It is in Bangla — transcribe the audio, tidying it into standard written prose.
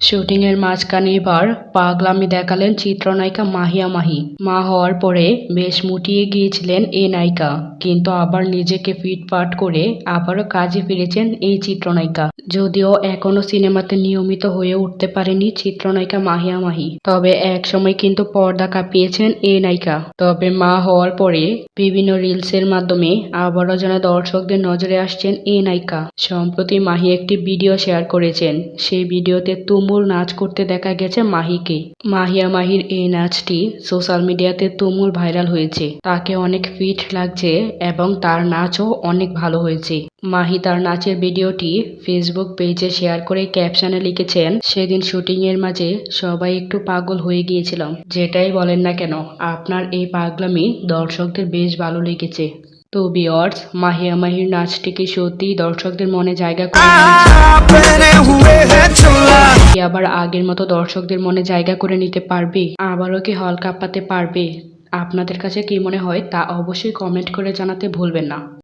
শুটিং এর মাঝখানে এবার পাগলামি দেখালেন চিত্রনায়িকা মাহিয়া মাহি। মা হওয়ার পরে বেশ মুটিয়ে গিয়েছিলেন এই নায়িকা, কিন্তু আবার নিজেকে ফিটফাট করে আবারও কাজে ফিরেছেন এই চিত্রনায়িকা। যদিও এখনো সিনেমাতে নিয়মিত হয়ে উঠতে পারেনি চিত্রনায়িকা মাহিয়া মাহি, তবে একসময় কিন্তু পর্দা কাঁপিয়েছেন এই নায়িকা। তবে মা হওয়ার পরে বিভিন্ন রিলসের মাধ্যমে আবারও যেন দর্শকদের নজরে আসছেন এই নায়িকা। সম্প্রতি মাহি একটি ভিডিও শেয়ার করেছেন। সেই ভিডিওতে তুমুল নাচ করতে দেখা গেছে মাহিকে। মাহিয়া মাহির এই নাচটি সোশ্যাল মিডিয়াতে তুমুল ভাইরাল হয়েছে। তাকে অনেক ফিট লাগছে এবং তার নাচও অনেক ভালো হয়েছে। মাহি তার নাচের ভিডিওটি ফেসবুক পেজে শেয়ার করে ক্যাপশনে লিখেছেন, সেদিন শুটিং এর মাঝে সবাই একটু পাগল হয়ে গিয়েছিলাম। যেটাই বলেন না কেন, আপনার এই পাগলামি দর্শকদের বেশ ভালো লেগেছে। তো ভিউয়ার্স, মাহিয়া মাহির নাচটি কি সত্যিই দর্শকদের মনে জায়গা করে নিয়েছে? কি আবার আগের মতো দর্শকদের মনে জায়গা করে নিতে পারবে? আবারও কি হল কাঁপাতে পারবে? আপনাদের কাছে কি মনে হয় তা অবশ্যই কমেন্ট করে জানাতে ভুলবেন না।